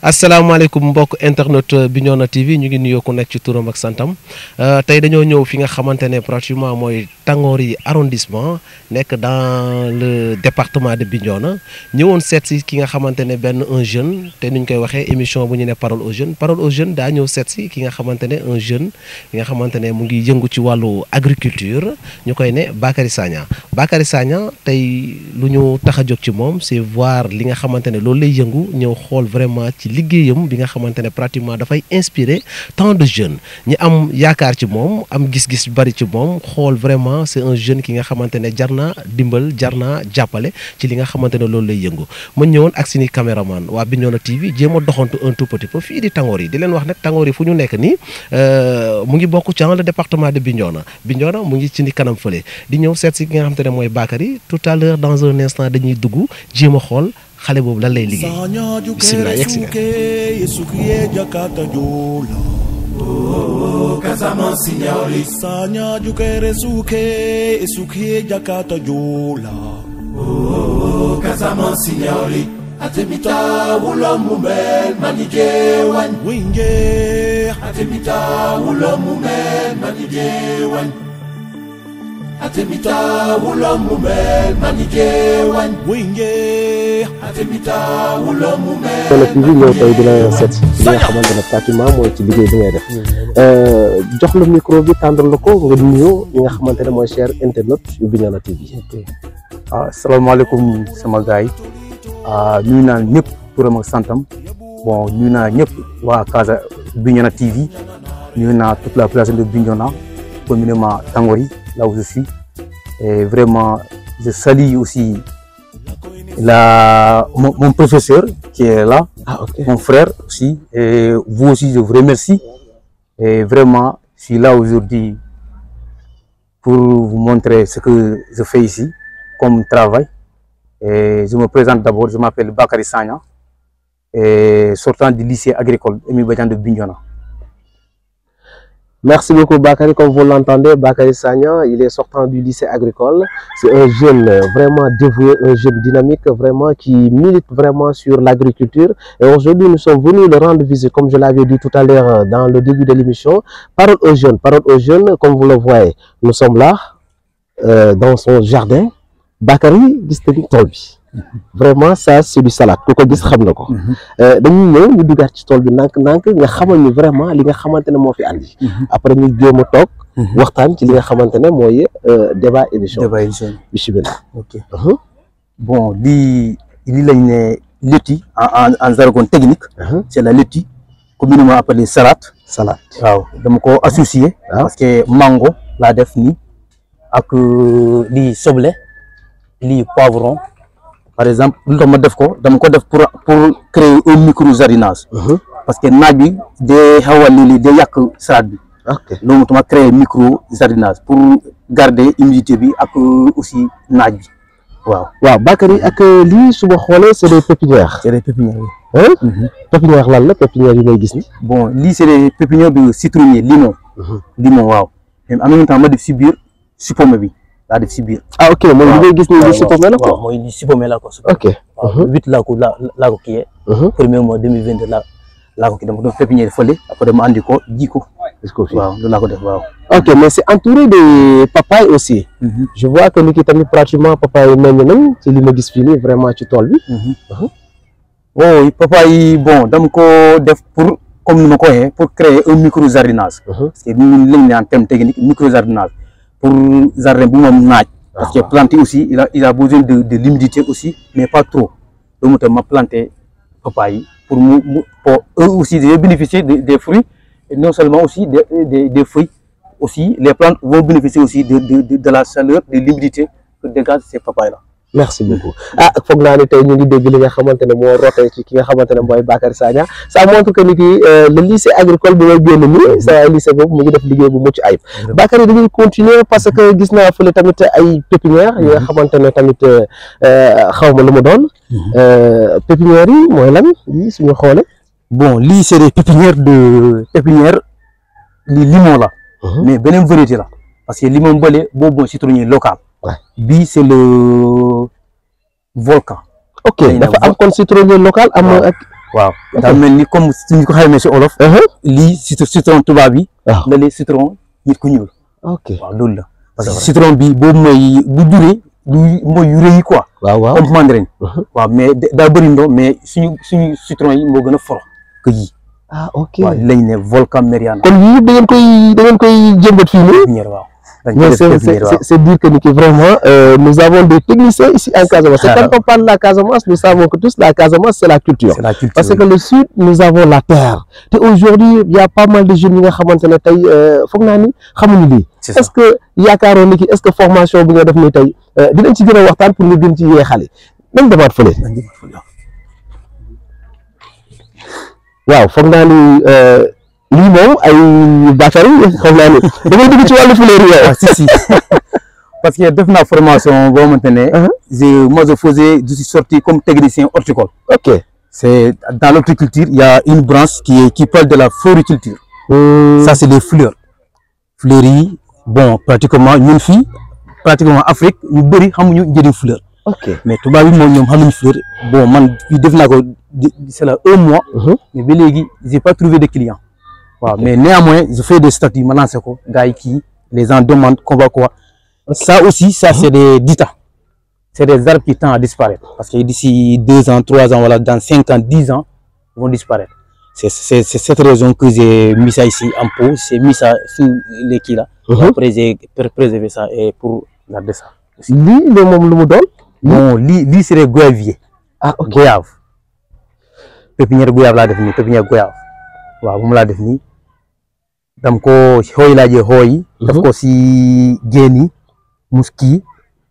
asalaamaaleykum mbokk internet Bignona TV ñu ngi nuyoo ku nekk ci turam ak santam tey dañoo ñëw fi nga xamante ne pratiquement mooy Tangori arrondissement nekk dans le département de Bignona ñëwoon seet si ki nga xamante ne un jeune te ni ñu koy waxee émission bu ñu ne parole aux jeunes daa ñëw seet si ki nga xamante ne un jeune ki nga xamante ne mu ngi yëngu ci wàllu agriculture ñu koy ne Bakary Sagna tey lu ñu tax a jóg ci moom c'est voir li nga xamante ne loolu lay yëngu ñëw xool vraiment ci liggéeyam bi nga xamante ne pratiquement dafay inspirer tant de jeunes ñi am yaakaar ci moom am gis-gis bari ci moom xool vraiment c'est un jeune ki nga xamante ne jar naa dimbal jar naa jàppale ci li nga xamante ne loolu lay yëngu ma ñëwoon ak suñu caméraman waa Bignona TV jéem a doxantu un tout petit peu fii di Tangori di leen wax nag Tangori fu ñu nekk nii mu ngi bokk ci le département de Bignona mu ngi ci ni kanam fële di ñëw seet si ki nga xamante ne mooy Bakary tout à l'heure dans un instant dañuy dugg jéem a xool xale boobu lan lay liggéey bismillah yegsi nga Sanya jukere suke suke Jakarta jola Kazaman signori atemita wulo mumel manijewan winge atemita wulo mumel manijewan atemita wulo mumel manijewan winge atemita wulo mumel wala TV ñëw tey dina seet li nga xamante ne pratiquement mooy ci liggéey bi ngay def jox la micro bi tàndal la ko nga nuyoo li nga xamante ne mooy cher internet yu Bignona TV. asalaamaaleykum sama gars yi nuyu naa ñëpp turam ak santam bon nuyu naa ñëpp waa Casa Bignona TV nuyu naa toute la population de Bignona communément Tangori là où je suis et vraiment je salue aussi mon professeur qui est là, mon frère aussi, et vous aussi je vous remercie et vraiment je suis là aujourd'hui pour vous montrer ce que je fais ici comme travail et je me présente d'abord, je m'appelle Bakary Sagna et sortant du lycée agricole Émile Badiane de Bignona. Merci beaucoup Bakary, comme vous l'entendez, Bakary Sagna, il est sortant du lycée agricole. C'est un jeune vraiment dévoué, un jeune dynamique vraiment qui milite vraiment sur l'agriculture. Et aujourd'hui, nous sommes venus le rendre visite, comme je l'avais dit tout à l'heure dans le début de l'émission. Parole aux jeunes, comme vous le voyez. Nous sommes là, dans son jardin. Bakary, vraiment ça c'est du salade ku ko gis xam na ko dañuy ñëw ñu duggaat ci tool bi nank nga xamal ñu vraiment li nga xamante ne moo fi andi après ñu jéem a toog waxtaan ci li nga xamante ne mooy débat émission bismillah. Ok. Bon lii lañ ne laitue en jargon technique c'est la laitue communément appelée salade waaw dama ko associé parce que mango laa def nii ak lii soble lii poivron. Par exemple, lu tax ma def ko dama ko def pour créer un micro jardinage parce que naaj bi day xaw a lii day yàq salade bi loolu ma créer micro jardinage pour garder humidité bi ak aussi naaj bi waaw Bakary ak lii su ma xoolee c'est des pépinières pépinière lan la pépinière yi may gis ni bon lii c'est des pépinières de citronnier limon waaw en même temps ma def si biir supame bi laa def si biir. Ok mooy li ngay gis ni li supame la ko. waaw mooy li supame la ko. Ok. waaw 8 laa ko kiyee. premier mois 2022 laa ko kii dama ko doon pépinière fële après ma andi ko ji ko. waaw loolu laa ko def waaw. Ok mais c'est entouré de papaye aussi. Je vois que ni ki tamit pratiquement papaye meññ nañ ci li ma gis fii nii vraiment ci tool bi. oui papaye bon dama ko def pour comme ni ma ko waxee pour créer un micro jardinage. parce que ñun lañ ne en terme technique micro jardinage. Pour jardin bu moom naaj parce que planter aussi il a besoin de l'humidité aussi mais pas trop donc ma planter papaye pour eux aussi de bénéficier des fruits et non seulement aussi des feuilles aussi les plantes vont bénéficier aussi de la chaleur de l'humidité que dégagent ces papayes là. merci beaucoup foog naa ni tey ñu ngi dégg li nga xamante ne moo rootee ci ki nga xamante ne mooy Bakary Sagna ça montre que ni kii le lycée agricole bi may génn nii sa lycée boobu mu ngi def liggéey bu mucc ayib Bakary dañuy continuer parce que gis naa fële tamit ay pépinière yi nga xamante ne tamit xaw ma lu mu doon pépinière yi mooy lan lii suñu xoole bon lii c'est des pépinières li limon la mais beneen variété la parce que limon bële boobu mooy citronnier local bii c'est le volcan ok dafa am kon citronnier local am ak waaw daa mel ni comme suñu ko xamee si olof lii citron tubaab bi la lee citron nit ku ñuul ok waaw loolu la parce que citron bi boobu mooy bu juree mooy yu rëy yi quoi waaw comme mandarin waaw mais daa bëri ndox mais suñu citron yi moo gën a fort que yi ok waaw lañ ne volcan Mariana kon yii da ngeen koy jëmbat fii nii waaw mais c'est dire que vraiment nous avons des techniciens ici en Casamance. Quand on parle de la Casamance, nous savons que tous la Casamance, c'est la culture. Parce que le sud, nous avons la terre. Et aujourd'hui, il y a pas mal de jeunes qui ont est-ce que yaakaaroon ni ki est-ce que formation bi nga def ni tey dinañ ci gën a waxtaan pour ñu gën ci yee xale nañ demaat fële. waaw foog naa ni lii moom ay Bakary xam naa ne da ngay dugg ci wàllu fleur yi yow. si parce que def naa formation boo xamante ne moi je suis sorti comme technicien horticole. Ok. C'est dans l'horticulture, il y a une branche qui parle de la floriculture. Ça c'est les fleurs. Fleurs yi bon pratiquement ñun fii pratiquement Afrique ñu bëri xamuñu njëriñ fleur. Ok. Mais tubaab yi moom ñoom xamuñu fleur bon man fii def naa ko c'est là 1 mois. Mais ba léegi j'ai pas trouvé de clients. Wow, okay. Mais néanmoins, je fais des statuts, maintenant c'est quoi, gars qui les gens demandent qu'on va quoi. Okay. Ça aussi, ça c'est des dita. C'est des arbres qui tendent à disparaître. Parce que d'ici 2 ans, 3 ans, voilà, dans 5 ans, 10 ans, ils vont disparaître. C'est cette raison que j'ai mis ça ici en pot, j'ai mis ça sous les quilles là. Après j'ai préservé ça et pour garder ça. Lui, le moment où bon, lui c'est des goyaviers. Ah, ok. Goyave. Pépinière goyave là, défini, pépinière goyave. Waaw bu mu laa def nii dam ko xooy laajee xooy daf ko si génni muski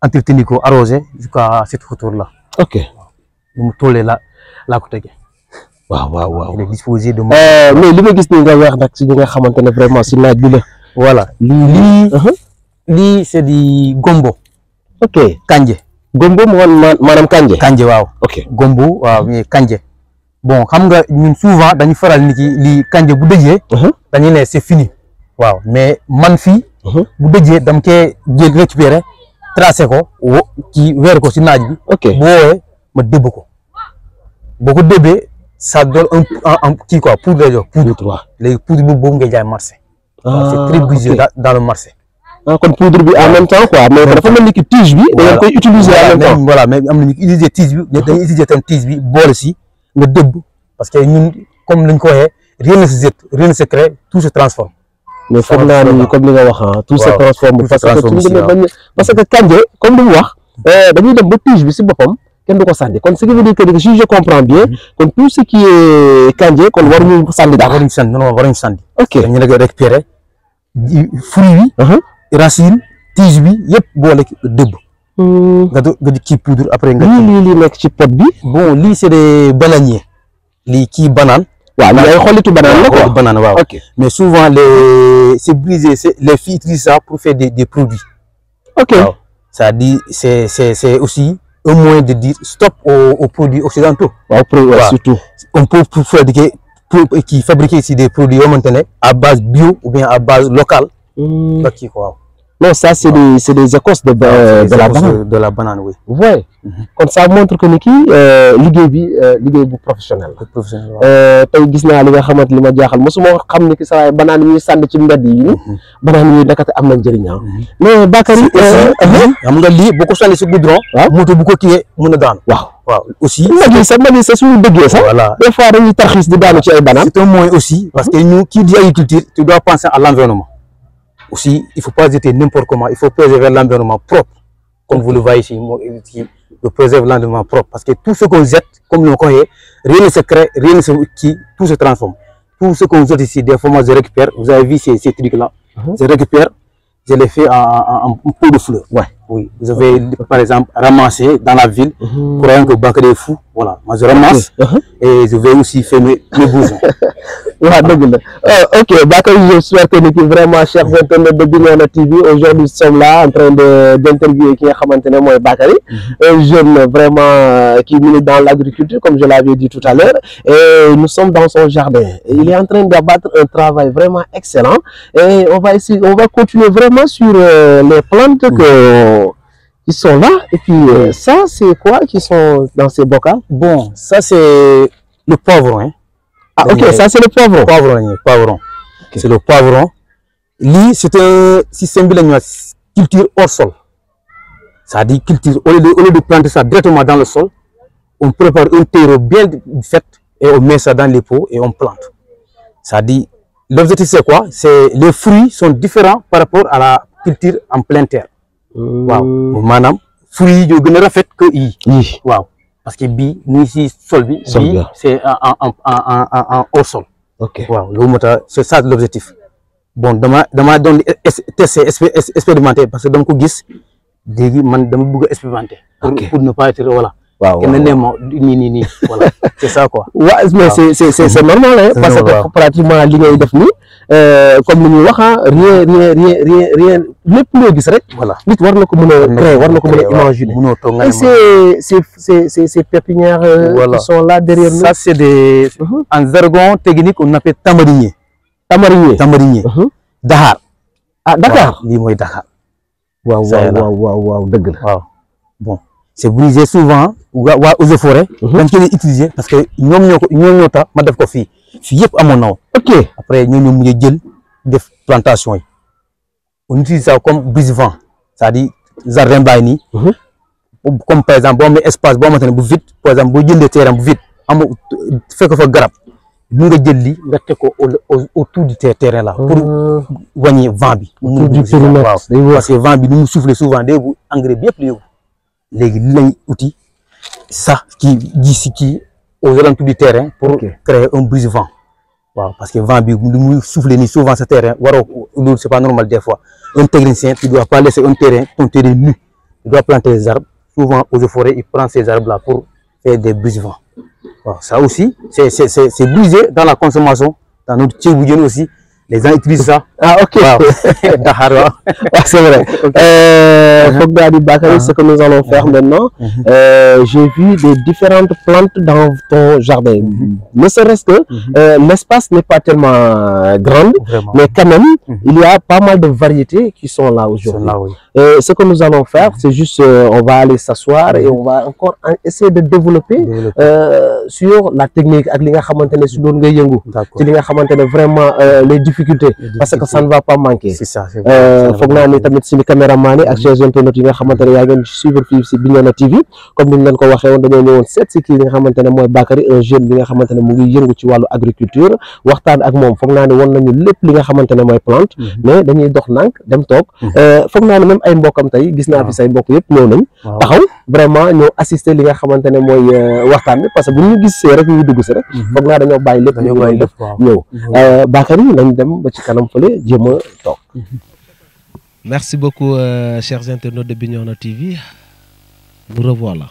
entretenir ko arrosé jusqu'à cette hauteur là. Ok. Bu mu tollee laa ko tegee. waaw il est disposé de mais li ma gis ni nga wax nag si ñi nga xamante ne vraiment si naaj bi la. voilà lii c'est di gombo. Ok. Kanje. Gombo maanaam kanje. Kanje waaw. Ok. Gombo waaw mais kanje. Bon xam nga ñun souvent dañu faral nit yi lii kanje bu dëjee dañuy ne c'est fini waaw mais man fii bu dëjee dam koy jël récupérer tracé ko ci weer ko si naaj bi ok bu woowee ma dëbb ko boo ko dëbbee ça donne un kii quoi poudre lay jox poudre léegi poudre boobu ngay jaay marché c'est très prisé dans le marché kon poudre bi en même temps quoi mais dafa mel ni ki tige bi da ngeen koy utiliser en même temps voilà mais am nañu utiliser tige bi dañuy utiliser tam tige bi boole si nga dëbb parce que ñun comme lañ ko waxee rien ne se crée tout se transforme. mais foog naa ni comme li nga wax tout se transforme parce que kanje comme li mu wax dañuy dem ba tige bi si boppam kenn du ko sànni kon ce qui veut dire que si je comprends bien kon tout ce qui est kanje kon waruñu sànni daal. waruñu sànni non waruñu sànni. ok dañu la koy récupérer fruit bi. racine tige bi yëpp boole dëbb. nga kii poudre après nga. lii nekk ci pot bi. bon lii c'est des bananiers. lii kii banane. waaw lii ay xollitu banane la quoi. banane waaw. ok mais souvent c'est brisé les filles utilisent ça pour faire des produits. ok waaw ça dit c'est aussi un moyen de dire stop aux produits occidentaux. waaw surtout. on peut qui fabriquer ici des produits yoo xamante ne à base bio ou bien à base locale. nga kii ko waaw. non ça c'est des écorces de la banane. De la banane oui. Ouais. Kon ça montre que ni kii liggéey bu professionnel la. tey gis naa li nga xamante li ma jaaxal mosuma xam ni ki saa banane yi ñuy sànni ci mbedd yi banane yi nakate am na njëriñ mais Bakary xam nga lii boo ko sànni si goudron. waaw moto bu ko kiiyee mën a daanu. waaw aussi. mag yi sax suñu dëggee sax. voilà des fois dañuy tarxiis di daanu ci ay banane. c'est un moyen aussi parce que ñu kii di agriculture tu dois penser à l'environnement. Aussi, il ne faut pas jeter n'importe comment, il faut préserver l'environnement propre. Comme vous le voyez ici, je préserve l'environnement propre. Parce que tout ce qu'on jette, comme nous le connaissons, rien ne se crée, rien ne se tout se transforme. Tout ce qu'on jette ici, des fois, moi, je récupère, vous avez vu ces trucs-là, je récupère, je les fais en pot de fleurs. Ouais. Oui, vous avez par exemple ramassé dans la ville, croyant que Bakary est fou. Voilà, moi je ramasse et je vais aussi faire mes besoins. Ok, Bakary, je souhaite que vraiment, chers internautes de Bignona TV, aujourd'hui nous sommes là en train d'interviewer qui est Bakary, un jeune vraiment qui milite dans l'agriculture, comme je l'avais dit tout à l'heure, et nous sommes dans son jardin. Et il est en train d'abattre un travail vraiment excellent, et on va continuer vraiment sur les plantes qui sont là, et puis ça, c'est quoi qui sont dans ces bocaux? Bon, ça c'est le poivron. Hein. Ah, ok, ça c'est le poivron. Poivron. Okay. C'est le poivron. Lui, c'est un système de culture hors sol. Ça dit culture, au lieu de planter ça directement dans le sol, on prépare un terreau bien fait et on met ça dans les pots et on plante. Ça dit, l'objectif c'est quoi? C'est les fruits sont différents par rapport à la culture en pleine terre. Wow. Madame, fruits, il y a fait que wow. Parce que bi nous ici sol bi c'est en hors sol. Ok. Wow, c'est ça l'objectif. Bon, dama donne tester expérimenter parce que donc gis légui man dama bëgg expérimenter pour ne pas être voilà. Wow. Ni voilà. C'est ça quoi. Ouais, mais c'est normal hein, parce que pratiquement li ngay def ni comme ni ñu wax rien lepp lo gis rek voilà nit war na ko mëna créer war na ko mëna imaginer. Ces pépinières qui sont là derrière nous. Ça c'est des en jargon technique on appelle tamarinier. Dakar. Ah Dakar. Li moy Dakar. Wow, deug la. Waaw. Bon, c'est brisé souvent wa eaux et forêt dañ koy utiliser parce que ñom ñoo ta ma def ko fi yépp amon naw. OK. Après ñu mujjé jël def plantation yi. On utilise ça comme brise-vent. C'est-à-dire jardin bay ni comme par exemple bo am espace bo xamantene bu vide par exemple bo jëndé terrain bu vide am fekk fa garab mu nga jël li nga tek ko autour du terrain là pour wagner vent bi du périmètre parce que vent bi nous souffler souvent des engrais bi yépp li yow légui li lañ outil ça qui aux alentours du terrain pour créer un brise-vent. Wow, parce que vent bi nous souffler ni souvent ce terrain c'est pas normal des fois. Un technicien tu dois pas laisser un terrain ton terrain nu. Tu dois planter des arbres. Souvent aux forêts il prend ces arbres là pour faire des brise-vent. Wow, ça aussi c'est brisé dans la consommation dans notre tchéboudienne aussi. Les gens utilisent ça. Ah ok. Wow. C'est vrai. Bakary, ce que nous allons faire maintenant, j'ai vu des différentes plantes dans ton jardin. Ne serait-ce que l'espace n'est pas tellement grand, mais quand même, il y a pas mal de variétés qui sont là aujourd'hui. Ce que nous allons faire, c'est juste, on va aller s'asseoir et on va encore essayer de développer sur la technique avec vraiment les difficultés parce que ça ne va pas manquer. C'est ça. Foog naa ni tamit suñu caméraman yi ak chers internautes yi nga xamante ne yaa ngeen suivre fii si Bignona TV comme ni ñu leen ko waxee woon dañoo ñëwoon seet si kii nga xamante ne mooy Bakary un jeune bi nga xamante ne mu ngi yëngu ci wàllu agriculture waxtaan ak moom foog naa ne won nañu lépp li nga xamante ne mooy plante mais dañuy dox nànk dem toog foog naa ne même ay mbokkam tey gis naa fi say mbokk yëpp ñëw nañ taxaw vraiment ñëw assister li nga xamante ne mooy waxtaan bi parce que bu ñu gisee rek ñu dugg si rek foog naa dañoo bàyyi lépp ñu def ñëw Bakary lañ dem ba ci kanam fële jéem a toog. Merci beaucoup chers internautes de Bignona TV nous revoilà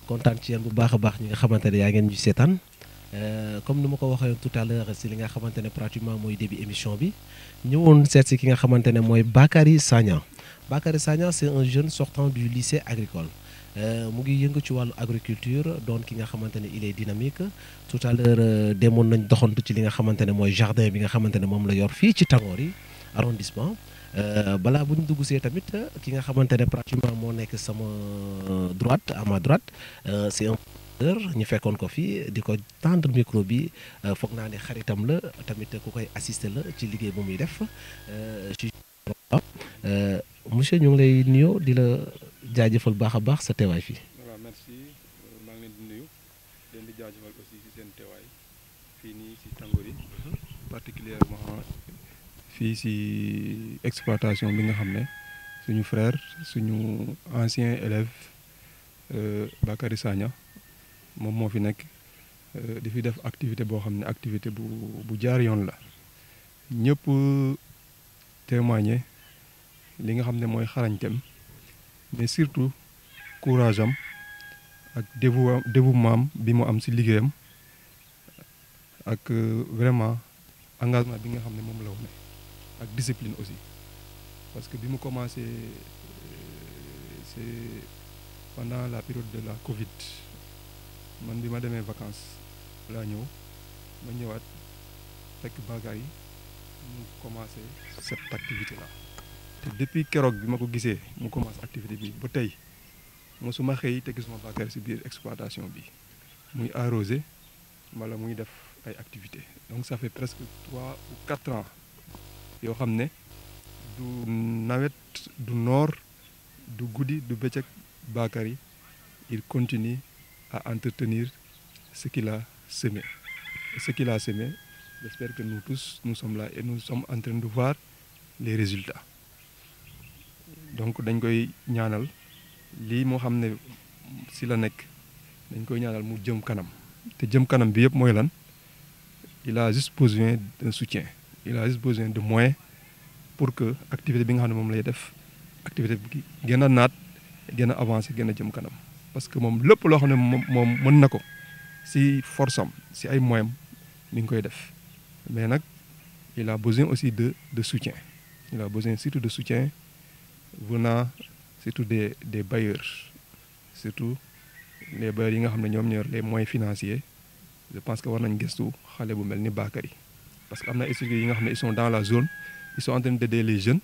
kontaan ci yéen bu baax a baax ñi nga xamante ne yaa ngeen ñu seetaan comme ni ma ko waxee tout à l'heure si li nga xamante ne pratiquement mooy début émission bi ñëwoon seet si ki nga xamante ne mooy Bakary Sagna. Bakary Sagna c'est un jeune sortant du lycée agricole mu ngi yëngu ci wàllu agriculture doon ki nga xamante ne il est dynamique tout à l'heure demoon nañ doxantu ci li nga xamante ne mooy jardin bi nga xamante ne moom la yor fii ci Tangori arrondissement balaa bu ñu dugg see tamit ki nga xamante ne pratiquement moo nekk sama droite à ma droite c'est un ñu fekkoon ko fii di ko tendre micro bi foog naa ne xaritam la tamit ku koy assister la ci liggéey bu muy def ci monsieur ñu ngi lay nuyoo di la jaajëfal baax a baax sa teewaay fii. waaw merci maa ngi leen di nuyu leen di jaajëfal aussi ci seen teewaay fii nii ci Tangori particulièrement fii ci exploitation bi nga xam ne suñu frère suñu ancien élève Bakary Sagna moom moo fi nekk di fi def activité boo xam ne activité bu jaar yoon la ñëpp témoigner li nga xam ne mooy xarañteem mais surtout courage am ak dévouement bi mu am ci liggéeyam ak vraiment engagement bi nga xam ne moom la wone ak discipline aussi parce que bi mu commencé c'est pendant la période de la Covid man bi ma demee vacances laa ñëw ma ñëwaat fekk Bakary mu commencé cette activité là te depuis keroog bi ma ko gisee mu commencé activité bi ba tey mosuma xëy te gisuma Bakary ci biir exploitation bi muy arrosé wala muy def ay activités donc ça fait presque 3 ou 4 ans yoo xam ne du nawet du noor du guddi du bëccëg Bakary il continue à entretenir ce qu'il a semé. Ce qu'il a semé, j'espère que nous tous, nous sommes là et nous sommes en train de voir les résultats. Donc dañ koy ñaanal lii moo xam ne si la nekk dañ koy ñaanal mu jëm kanam te jëm kanam bi yëpp mooy lan il a juste besoin d'un soutien il a juste besoin de moyens pour que activité bi nga xam ne moom lay def activité bi gën a naat gën a avancé gën a jëm kanam parce que moom lépp loo xam ne moom mën na ko si force am si ay moyens mi ngi koy def mais nag il a besoin aussi de soutien il a besoin surtout de soutien venant surtout des bailleurs surtout les bailleurs yi nga xam ne ñoom ñoo les moyens financiers je pense que war nañ gëstu xale bu mel ni Bakary parce que am na structures yi nga xam ne ils sont dans la zone ils sont en train d'aider les jeunes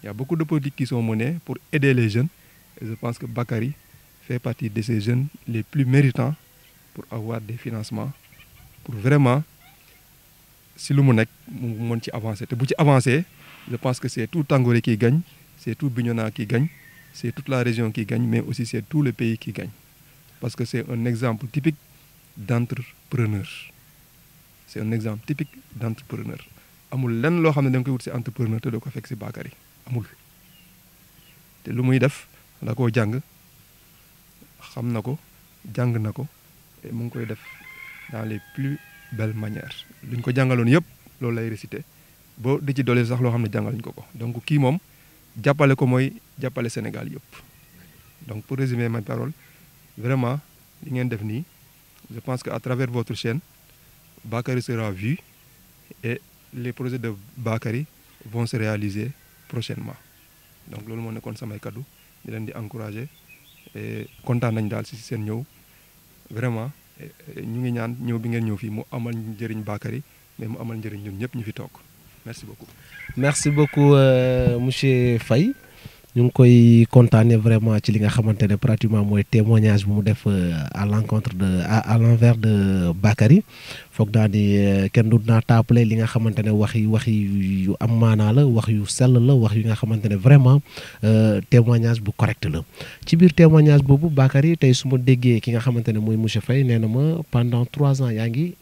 il y a beaucoup de politiques qui sont menées pour aider les jeunes et je pense que Bakary fait partie de ces jeunes les plus méritants pour avoir des financements pour vraiment si lu mu nekk mu mën ci avancer te bu ci avancer je pense que c'est tout Tangoré qui gagne c'est tout Bignona qui gagne c'est toute la région qui gagne mais aussi c'est tout le pays qui gagne parce que c'est un exemple typique d'entrepreneur c'est un exemple typique d'entrepreneur amul lenn loo xam ne da nga koy wut ci entrepreneur te doo ko fekk ci Bakary amul te lu muy def da koo jàng xam na ko jàng na ko et mu ngi koy def dans les plus belles manières luñ ko jàngaloon yëpp loolu lay réciter boo di ci doole sax loo xam ne jàngaluñ ko donc kii moom jàppale ko mooy jàppale Sénégal yëpp donc pour résumer ma parole vraiment li ngeen def nii je pense que à travers votre chaîne Bakary sera vu et les projets de Bakary vont se réaliser prochainement donc loolu moo nekkoon samay kaddu di leen di encourager et kontaan nañ daal ci seen ñëw vraiment ñu ngi ñaan ñëw bi ngeen ñëw fii mu amal njëriñ Bakary mais mu amal njëriñ ñun ñëpp ñu fi toog merci beaucoup. merci beaucoup monsieur Faye ñu ngi koy kontaanee vraiment ci li nga xamante ne pratiquement mooy témoignage bu mu def à l'encontre de à l'envers de Bakary foog naa ni kenn du naa taapale li nga xamante ne wax yu am maanaa la wax yu sell la wax yu nga xamante ne vraiment témoignage bu correct la ci biir témoignage boobu Bakary tey su ma déggee ki nga xamante ne mooy monsieur Faye nee na ma pendant 3 ans yaa ngi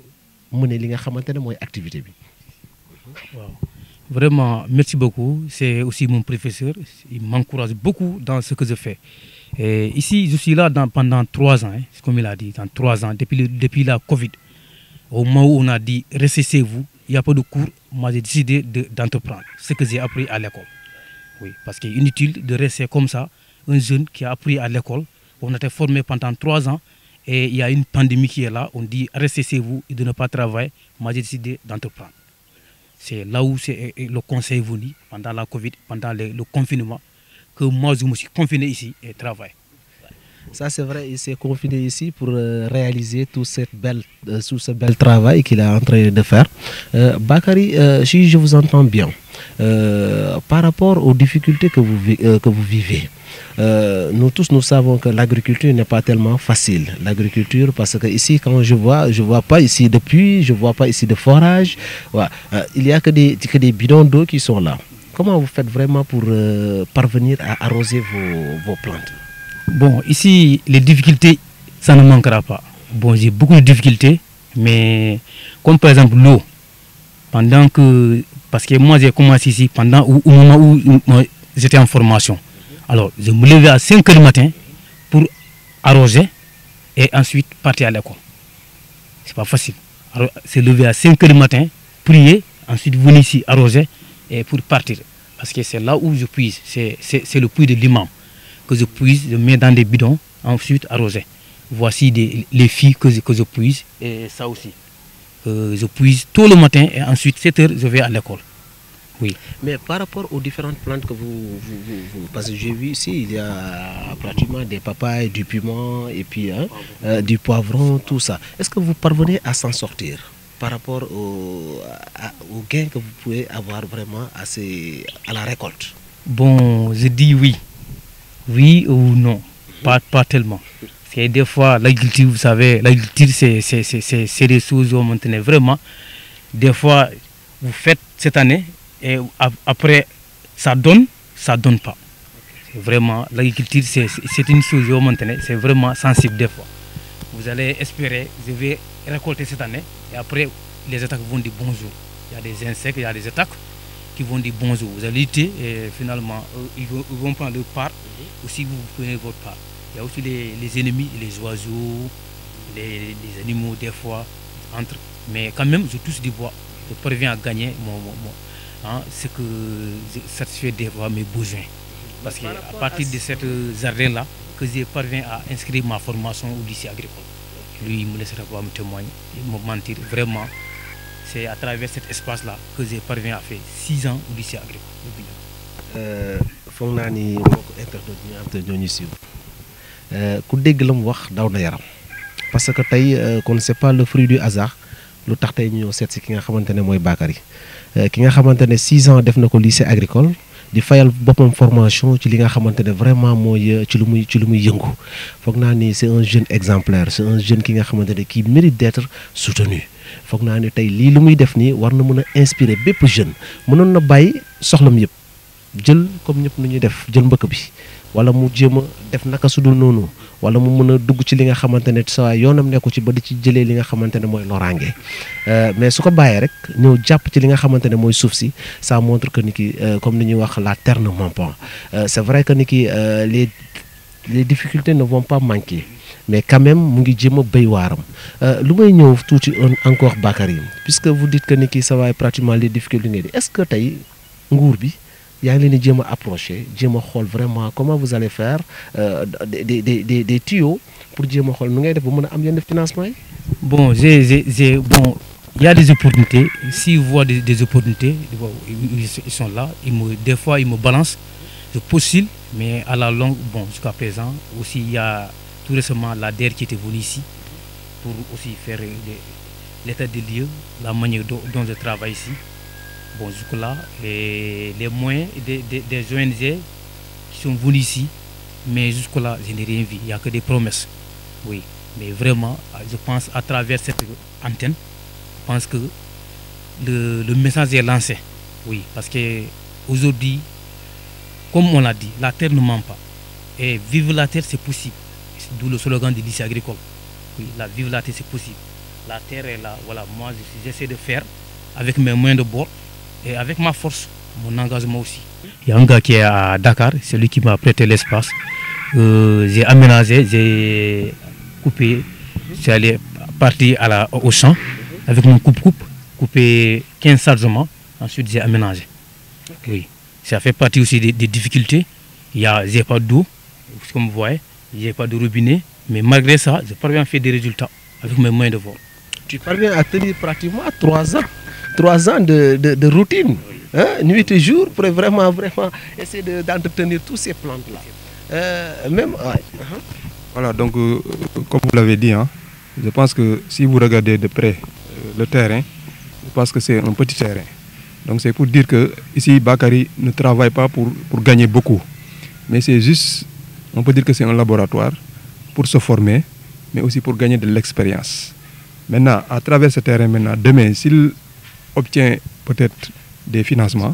mëne li nga xamante ne mooy activité bi. waaw vraiment merci beaucoup c'est aussi mon professeur il m'encourage beaucoup dans ce que je fais et ici je suis là pendant 3 ans comme il a dit dans 3 ans depuis la Covid au moment où on a dit restez chez vous il n'y a pas de cours moi j'ai décidé d'entreprendre ce que j'ai appris à l'école oui parce que inutile de rester comme ça un jeune qui a appris à l'école on a été formé pendant 3 ans et il y a une pandémie qui est là on dit restez chez vous et de ne pas travailler moi j'ai décidé d'entreprendre. C'est là où c'est le conseil venu pendant la Covid, pendant le confinement, que moi je me suis confiné ici et travaille. Ça c'est vrai, il s'est confiné ici pour réaliser tout ce bel travail qu'il est en train de faire. Bakary, si je vous entends bien, par rapport aux difficultés que vous vivez, nous tous nous savons que l'agriculture n'est pas tellement facile. L'agriculture parce que ici quand je vois pas ici de puits, je vois pas ici de forage. Ouais. Il y a que des bidons d'eau qui sont là. Comment vous faites vraiment pour parvenir à arroser vos plantes? Bon, ici les difficultés, ça ne manquera pas. Bon, j'ai beaucoup de difficultés, mais comme par exemple l'eau, parce que moi j'ai commencé ici au moment où j'étais en formation. Alors, je me levais à 5 heures du matin pour arroser et ensuite partir à l'école. C'est pas facile. Alors, c'est lever à 5 heures du matin, prier, ensuite venir ici arroser et pour partir. Parce que c'est là où je puise, c'est le puits de l'imam. que je puise, je mets dans des bidons, ensuite arroser. Voici les filles que je puise, et ça aussi. Je puise tôt le matin et ensuite 7 heures, je vais à l'école. Oui. Mais par rapport aux différentes plantes que parce que j'ai vu ici, il y a pratiquement des papayes, du piment et puis du poivron, tout ça. Est-ce que vous parvenez à s'en sortir par rapport au gain que vous pouvez avoir vraiment à la récolte? Bon, je dis oui. Oui ou non, pas tellement. Parce que des fois, l'agriculture, vous savez, l'agriculture, c'est des choses où maintenant, vraiment, des fois, vous faites cette année et après, ça donne pas. Vraiment, l'agriculture, c'est une chose où maintenant, c'est vraiment sensible des fois. Vous allez espérer, je vais récolter cette année et après, les attaques vont dire bonjour. Il y a des insectes, il y a des attaques qui vont dire bonjour. Vous allez lutter et finalement, ils vont prendre leur part. Aussi, vous prenez votre part. Il y a aussi les ennemis, les oiseaux, les animaux, des fois, entre. Mais quand même, je touche du bois. Je parviens à gagner ce que satisfait des fois mes besoins. Parce qu'à partir de cette jardin-là, que je parviens à inscrire ma formation au lycée agricole. Lui, il me laissera pas me témoigner, il me mentir. Vraiment, c'est à travers cet espace-là que je parviens à faire 6 ans au lycée agricole. foog naa ni mbokk internet ñi nga xam te ñoo ñu suivre ku dégg la mu wax daw na yaram parce que tey kon c'est pas le fruit du hasard lu tax tey ñu ñëw seet si ki nga xamante ne mooy Bakary ki nga xamante ne 6 ans def na ko lycée agricole di fayal boppam formation ci li nga xamante ne vraiment mooy ci lu muy yëngu foog naa ni c'est un jeune exemplaire c'est un jeune ki nga xamante ne qui mérite d'être soutenu foog naa ni tey lii lu muy def nii war na mën a inspirer bépp jeune mënoon na bàyyi soxlam yëpp jël comme ñëpp nu ñuy def jël mbëkk bi wala mu jéem a def naka sudul noonu wala mu mën a dugg ci li nga xamante ne sa yoonam nekku ci ba di ci jëlee li nga xamante ne mooy loraange mais su ko bàyyee rek ñëw jàpp ci li nga xamante ne mooy suuf si ça montre que ni ki comme ni ñuy wax la terre ne ment pas c'est vrai que ni ki les difficultés ne vont pas manquer mais quand même mu ngi jéem a béy waaram lu may ñëw tuuti encore Bakary puisque vous dites que ni ki ça va pratiquement les difficultés ngay di est-ce que tey nguur bi yaa ngi leen di jéem a approché jéem a xool vraiment comment vous allez faire des tuyaux pour jéem a xool nu ngay def ba mën a am yenn financement yi. Bon, bon, il y a des opportunités. Si vous voyez des opportunités, ils sont là. Des fois, ils me balancent. Je postule, mais à la longue, bon, jusqu'à présent, aussi, il y a tout récemment la DER qui était venue ici pour aussi faire l'état des lieux, la manière dont je travaille ici. Bon, jusque-là, les moyens des ONG qui sont venus ici, mais jusque-là, je n'ai rien vu. Il n'y a que des promesses. Oui, mais vraiment, je pense à travers cette antenne, je pense que le message est lancé. Oui, parce qu'aujourd'hui, comme on l'a dit, la terre ne ment pas. Et vivre la terre, c'est possible. D'où le slogan du lycée agricole. Oui, vivre la terre, c'est possible. La terre est là. Voilà, moi, j'essaie de faire avec mes moyens de bord. Et avec ma force, mon engagement aussi. Il y a un gars qui est à Dakar, c'est lui qui m'a prêté l'espace. J'ai aménagé, j'ai coupé, j'ai allé partir au champ avec mon coupe-coupe, coupé 15 chargements, ensuite j'ai aménagé. Oui. Ça fait partie aussi des difficultés. J'ai pas d'eau, comme vous voyez, j'ai pas de robinet, mais malgré ça, je parviens à faire des résultats avec mes moyens de vol. Tu parviens à tenir pratiquement 3 ans. 3 ans de routine, hein, nuit et jour, pour vraiment essayer d'entretenir tous ces plantes-là. Voilà, donc, comme vous l'avez dit, hein, je pense que si vous regardez de près le terrain, je pense que c'est un petit terrain. Donc, c'est pour dire que ici, Bakary ne travaille pas pour gagner beaucoup. Mais c'est juste, on peut dire que c'est un laboratoire pour se former, mais aussi pour gagner de l'expérience. Maintenant, à travers ce terrain, demain, s'il obtient peut-être des financements,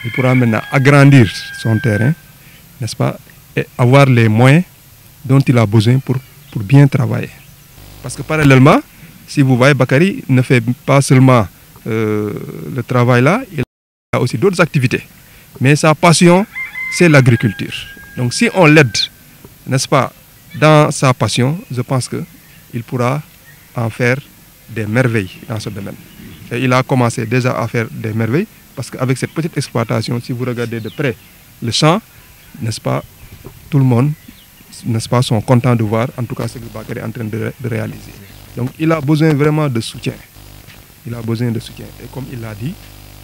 il pourra maintenant agrandir son terrain, n'est-ce pas, et avoir les moyens dont il a besoin pour bien travailler. Parce que parallèlement, si vous voyez, Bakary ne fait pas seulement le travail là, il a aussi d'autres activités. Mais sa passion, c'est l'agriculture. Donc si on l'aide, n'est-ce pas, dans sa passion, je pense qu'il pourra en faire des merveilles dans ce domaine. Et il a commencé déjà à faire des merveilles parce qu'avec cette petite exploitation, si vous regardez de près le champ, n'est-ce pas, tout le monde, n'est-ce pas, sont contents de voir en tout cas ce que Bakary est en train de réaliser. Donc il a besoin vraiment de soutien. Il a besoin de soutien. Et comme il l'a dit,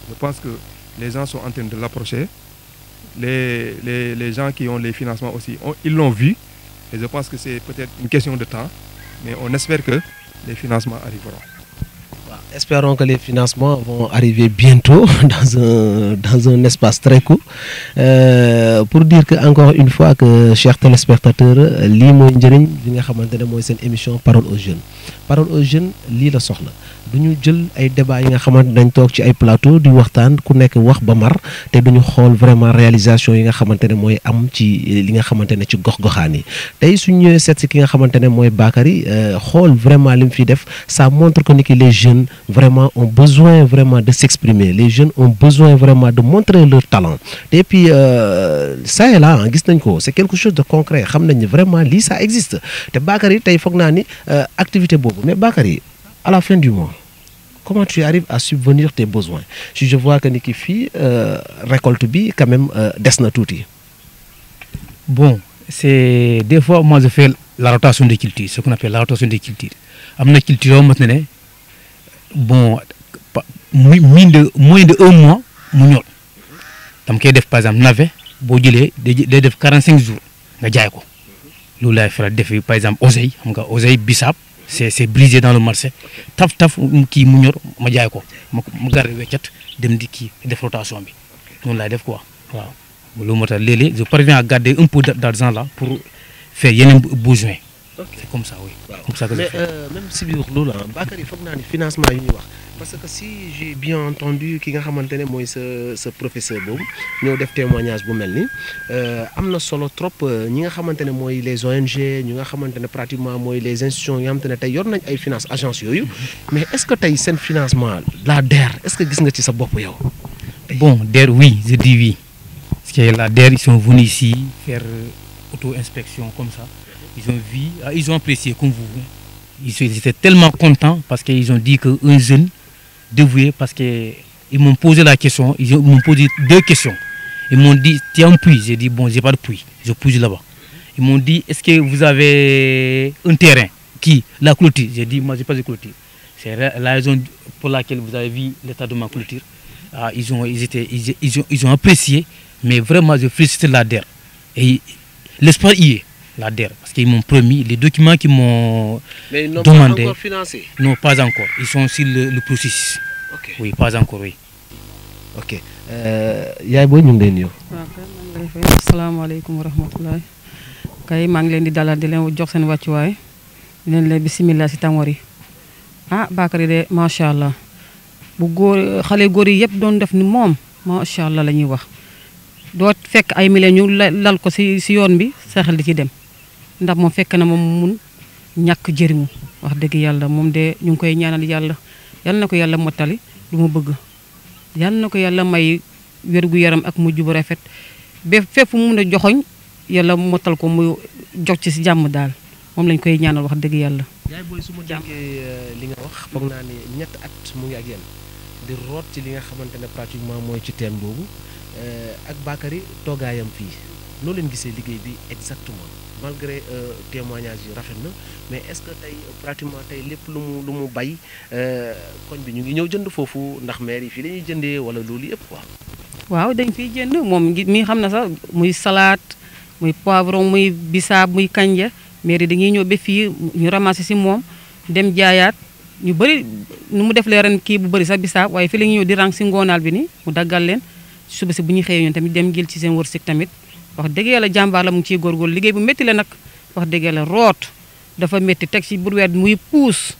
je pense que les gens sont en train de l'approcher. Les gens qui ont les financements aussi, ils l'ont vu. Et je pense que c'est peut-être une question de temps. Mais on espère que les financements arriveront. Espérons que les financements vont arriver bientôt dans un espace très court. Pour dire que encore une fois que chers téléspectateurs, lii mooy njëriñ bi nga xamante ne mooy seen émission Parole aux jeunes. Parole aux jeunes lii la soxla duñu jël ay débat yi nga xamante dañ toog ci ay plateau di waxtaan ku nekk wax ba mar te duñu xool vraiment réalisation yi nga xamante ne mooy am ci li nga xamante ne ci gox-goxaan yi tey suñu ñëwee seet si ki nga xamante ne mooy Bakary xool vraiment li mu fi def ça montre que ni ki les jeunes vraiment ont besoin vraiment de s'exprimer. Les jeunes ont besoin vraiment de montrer leur talent. Et puis, ça est là, c'est quelque chose de concret. Vraiment, ça existe. Et Bakary, tu as une activité. Mais Bakary, à la fin du mois, comment tu arrives à subvenir tes besoins? Si je vois que Niki Fi récolte bi, quand même, desna touti. Bon, c'est des fois, moi, je fais la rotation des cultures, ce qu'on appelle la rotation des cultures. Amna culture, maintenant, bon, moins de 1 mois, mu ñor dam koy def par exemple navet boo jëlee day def 45 jours nga jaay ko loolu laay faral def par exemple oseille xam nga oseille bisaab c'est brisé dans le marché taf kii mu ñor ma jaay ko ma garder weccat dem di kii def rotation bi noonu laay def quoi waaw loolu moo tax léeg-léeg je parviens à garder un peu d'argent là pour faire yeneen besoin. C'est comme ça, oui. Wow. Comme ça que mais même si vous avez Bakary, il faut que vous financement. Parce que si j'ai bien entendu ki nga xamantene moy ce professeur bobu ñeu def témoignage bu melni amna solo trop ñi nga xamantene moy les ONG ñi nga xamantene pratiquement moy les institutions yi nga xamantene tay yor nañ ay finance agence yoyu mais est-ce que tay sen financement la DER est-ce que gis nga ci sa bop yow? Bon, DER oui, je dis oui. Parce que la DER ils sont venus ici faire auto-inspection comme ça. Ils ont vu, ils ont apprécié comme vous. Ils étaient tellement contents parce qu'ils ont dit qu'un jeune dévoué, parce qu'ils m'ont posé la question, ils m'ont posé 2 questions. Ils m'ont dit, tu as un puits? J'ai dit, bon, j'ai pas de puits, je puise là-bas. Ils m'ont dit, est-ce que vous avez un terrain? Qui? La clôture. J'ai dit, moi, j'ai pas de clôture. C'est la raison pour laquelle vous avez vu l'état de ma clôture. Ils ont apprécié, mais vraiment, je félicite la DER. Et l'espoir y est. La DER, parce qu'ils m'ont promis les documents qu'ils m'ont demandé. Mais ils n'ont pas encore financé? Non, pas encore. Ils sont sur le processus. Okay. Oui, pas encore, oui. Ok. Yaay boy ñu ngi lay nuyu. Waaw kay maa ngi lay fay. Asalaamaaleykum wa rahmatulah. Kay maa ngi leen di dalal di leen jox seen wàccuwaay. Di leen lay bisimilah si tàngoor yi. Ah Bakary de macha allah bu góor xale góor yi yëpp doon def ni moom macha allah la ñuy wax. doo fekk ay millions ñu lal ko si yoon bi sa xel di ci dem. ndax moom fekk na moom mun ñàkk jëriñu wax dëgg yàlla moom de ñu ngi koy ñaanal yàlla yal na ko yàlla mottali lu mu bëgg yal na ko yàlla may wérgu yaram ak mujj bu rafet ba fépp mu mun a joxoñ yàlla mottal ko mu jox ci si jàmm daal moom lañ koy ñaanal wax dëgg yàlla. yaay booy su ma déggee li nga wax foog naa ne ñett at mu ngi ak yéen di root ci li nga xamante ne pratiquement mooy ci teen boobu ak Bakary toogaayam fii noo leen gisee liggéey bi exactement. Malgré témoignage yi rafet na mais est-ce que tey pratiquement tey lépp lu mu bay koñ bi ñu ngi ñëw jënd foofu ndax maire yi fii la ñuy jëndee wala loolu yëpp quoi. waaw dañ fiy jënd moom mi xam na sax muy salade muy poivron muy bisaab muy kanja maire yi dañuy ñëw ba fii ñu ramasser si moom dem jaayaat ñu bëri nu mu def lee ren kii bu bëri sax bisaab waaye fii la ñuy ñëw di rang si ngoonaal bi ni mu daggal leen suba si bu ñu xëyee ñoom tamit dem jël ci seen wërsëg tamit. wax dëgg yàlla jàmbaar la mu ngi ciy góorgóorlu liggéey bu métti la nag wax dëgg yàlla root dafa métti teg ci bur weer muy puus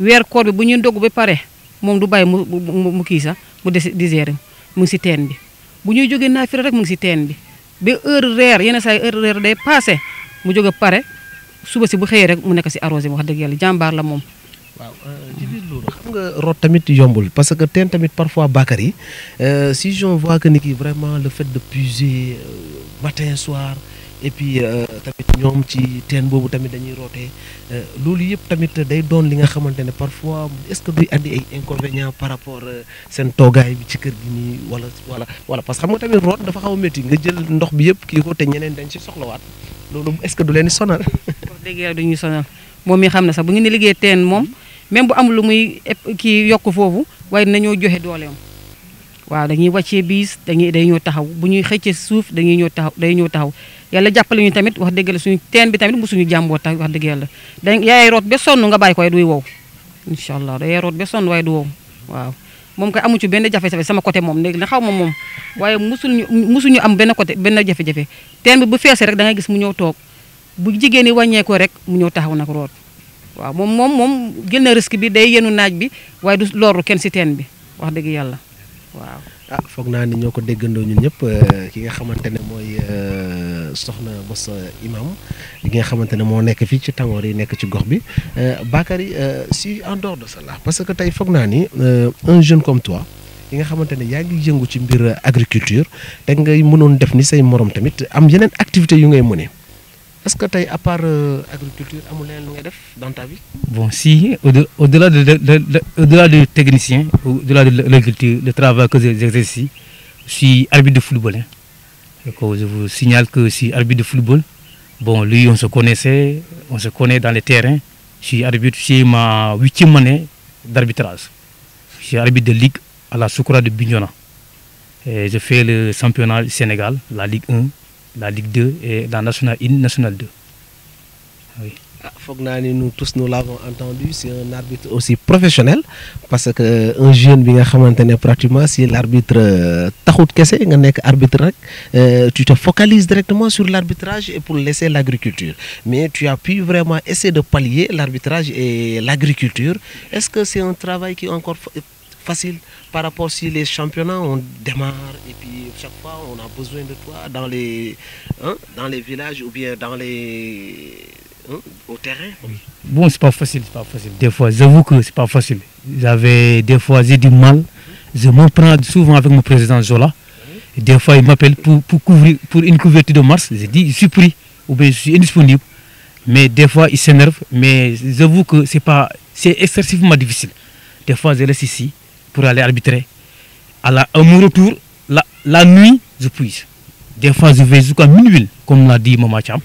weer koor bi bu ñuy ndogg ba pare moom du bàyyi mu kii sax mu digérer mu ngi si teen bi bu ñuy jógee naafira rek mu ngi si teen bi ba heure reer yenn saa yi heure reer day passé mu jóge pare suba si bu xëyee rek mu nekk si arrosé wax dëgg yàlla jàmbaar la moom. waaw ci biir loolu xam nga root tamit yombul parce que teen tamit parfois Bakary si je vois que ni ki vraiment le fait de puiser matin soir et puis tamit ñoom ci teen boobu tamit dañuy rootee loolu yëpp tamit day doon li nga xamante ne parfois est-ce que duy andi ay inconvénients par rapport seen toogaay bi ci kër gi nii wala parce que xam nga tamit root dafa xaw a métti nga jël ndox bi yëpp kii ko te ñeneen dañ ci soxlawaat loolu est-ce que du leen di sonal. wax dëgg yàlla duñuy sonal moom mi xam na sax bu ngeen di liggéey teen moom même bu amul lu muy kii yokk foofu waaye dinañoo joxe dooleem waaw dañuy wàccee biis day ñëw taxaw bu ñuy xëccee suuf dañuy ñëw taxaw yàlla jàppale ñu tamit wax dëgg la suñu teen bi tamit mosuñu jàmboo tax wax dëgg yàlla yaay root ba sonn nga bàyyi ko waaye duy wow incha allah yaay root ba sonn waaye du wow waaw moom kay amu ci benn jafe-jafe sama côté moom léegi na xaw ma moom waaye musuñu am benn jafe-jafe teen bi bu feesee rek da ngay gis mu ñëw toog bu jigéen ñi wàññeekoo rek mu ñëw taxaw nag root waaw moom jël na risque bi day yenu naaj bi waaye du loru kenn si teen bi wax dëgg yàlla waaw. foog naa ni ñoo ko déggandoo ñun ñëpp ki nga xamante ne mooy soxna Boss Imam ki nga xamante ne moo nekk fii ci Tangoor yi nekk ci gox bi Bakary si en dehors de cela parce que tey foog naa ni un jeune comme toi yi nga xamante ne yaa ngi yëngu ci mbir agriculture te ngay mënoon def ni say morom tamit am yeneen activité yu ngay mëne est-ce que tey à part agriculture amul leneen lu ngay def dans ta vie. Bon, si, au-delà de technicien, au-delà de l'agriculture, le travail que j'exerce ici, je suis arbitre de football. Hein. Je vous signale que je suis arbitre de football. Bon, lui, on se connaît dans les terrains. Je suis arbitre, c'est ma 8e année d'arbitrage. Je suis arbitre de Ligue à la Soukra de Bignona. Et je fais le championnat du Sénégal, la Ligue 1. La Ligue 2 et la Nationale 1, Nationale 2. Oui. Nous tous nous l'avons entendu, c'est un arbitre aussi professionnel parce que un jeune bi nga xamantene pratiquement si l'arbitre taxut kessé nga nek arbitre rek tu te focalises directement sur l'arbitrage et pour laisser l'agriculture mais tu as pu vraiment essayer de pallier l'arbitrage et l'agriculture. Est-ce que c'est un travail qui est encore facile par rapport si les championnats on démarre et puis chaque fois on a besoin de toi dans les villages ou bien dans les au terrain? Bon, c'est pas facile. Des fois, j'avoue que c'est pas facile. Des fois, j'ai du mal. Je me prends souvent avec mon président Zola. Et des fois, il m'appelle pour une couverture de mars. Je dis, je suis pris ou bien je suis indisponible. Mais des fois, il s'énerve. Mais j'avoue que c'est excessivement difficile. Des fois, je reste ici pour aller arbitrer. À mon retour, la nuit, je puise. Des fois, je vais jusqu'à minuit, comme l'a dit Maman Cham.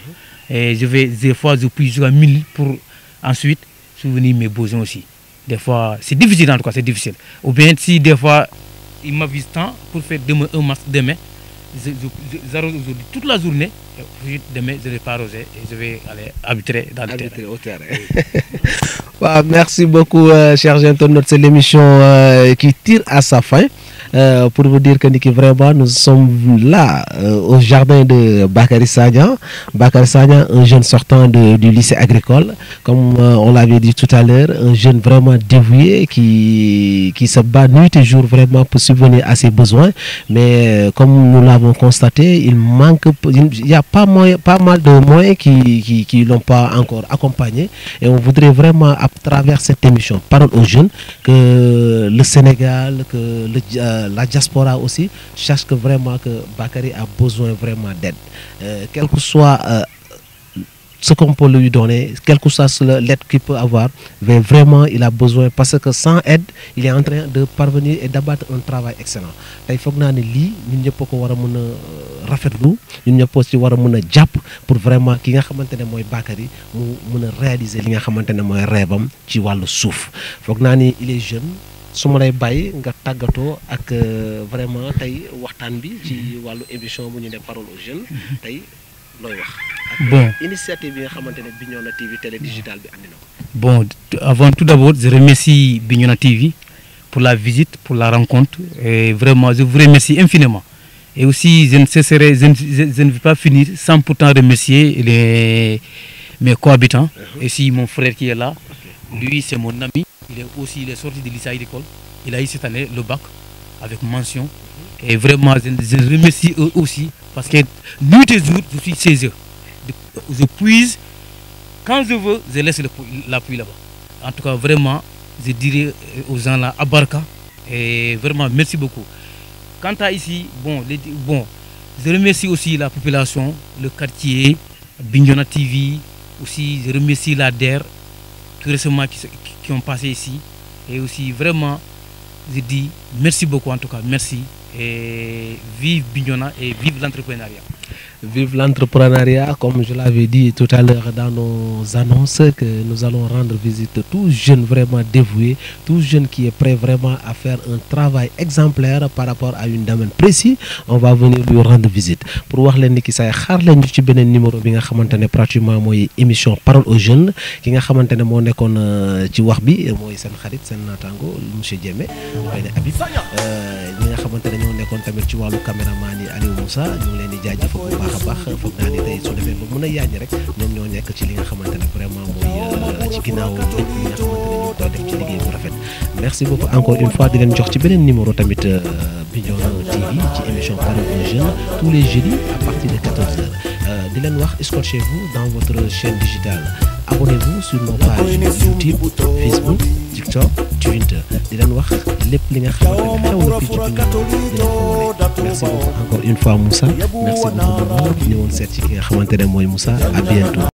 Et des fois, je puise jusqu'à minuit pour ensuite souvenir mes besoins aussi. Des fois, c'est difficile en tout cas, c'est difficile. Ou bien si des fois, il m'avise tant pour faire un match demain, j'arrose aujourd'hui toute la journée. Demain, je ne vais pas arroser et je vais aller arbitrer dans le terrain. Au terrain. Merci beaucoup, chers internautes. C'est l'émission qui tire à sa fin. Pour vous dire que vraiment nous sommes là au jardin de Bakary Sagna. Bakary Sagna, un jeune sortant du lycée agricole, comme on l'avait dit tout à l'heure, un jeune vraiment dévoué qui se bat nuit et jour vraiment pour subvenir à ses besoins. Mais comme nous l'avons constaté, il y a pas mal de moyens qui l'ont pas encore accompagné. Et on voudrait vraiment, à travers cette émission, parole aux jeunes, que le Sénégal, que la diaspora aussi cherche que vraiment que Bakary a besoin vraiment d'aide. Quel que soit ce qu'on peut lui donner, quel que soit l'aide qu'il peut avoir, mais vraiment il a besoin parce que sans aide, il est en train de parvenir et d'abattre un travail excellent. Il faut que nous ñun ñëpp ko wara mëna rafetlu, ñun ñëpp aussi wara mëna japp pour vraiment ki nga xamantene moy Bakary mu mëna réaliser li nga xamantene moy rêvam ci walu souf. Faut que il est jeune. su ma lay bàyyi nga tàggatoo ak vraiment tey waxtaan bi ci wàllu émission bu ñu ne parole aux jeunes tey looy wax. Bon initiative bi nga xamante ne Bignona TV télé digital bi andi na ko. Bon, avant tout d'abord, je remercie Bignona TV pour la visite, pour la rencontre. Et vraiment, je vous remercie infiniment. Et aussi, je ne vais pas finir sans pourtant remercier mes cohabitants. Et aussi mon frère qui est là. Lui, c'est mon ami. Il est sorti de lycée agricole. Il a eu cette année le bac avec mention. Et vraiment, je remercie eux aussi parce que nuit et jour, je suis chez eux. Je puise. Quand je veux, je laisse l'appui là-bas. En tout cas, vraiment, je dirais aux gens là, à Barca. Et vraiment, merci beaucoup. Quant à ici, Je remercie aussi la population, le quartier, Bignona TV, aussi je remercie la DER, tout récemment qui ont passé ici. Et aussi vraiment, je dis merci beaucoup en tout cas, merci. Et vive Bignona et vive l'entrepreneuriat. Vive l'entrepreneuriat, comme je l'avais dit tout à l'heure dans nos annonces, que nous allons rendre visite à tout jeune vraiment dévoué, tout jeune qui est prêt vraiment à faire un travail exemplaire par rapport à un domaine précis. On va venir lui rendre visite. Pour voir les qui say xaar leen ci beneen numéro bi nga xamantene pratiquement mooy émission Parole aux jeunes ki nga xamantene moo nekkoon ci wax bi mooy seen xarit seen naataango monsieur Diémé mooy ne Habib ñi nga xamantene ñoo nekkoon tamit ci wàllu caméraman yi Aliou Moussa ñu ngi leen di jaajëfal bu baax a baax foog naa ni tey su demee ba mën a yaañ rek ñoom ñoo nekk ci li nga xamante ne vraiment mooy ci ginnaaw lépp li nga xamante ne ñu koy def ci liggéey bu rafet. Merci beaucoup encore une fois di leen jox ci beneen numéro tamit Bignona TV ci émission Parole aux jeunes tous les jeudis à partir de 14h di leen wax scotchez-vous dans votre chaîne digitale. Abonnez-vous sur nos pages YouTube, Facebook, TikTok, Twitter. di leen wax lépp li nga xamante ne xew na fii ci Bignona. Merci beaucoup encore une fois Moussa. Merci beaucoup ñëwoon seet ci ki nga xamante ne mooy Moussa. À bientôt.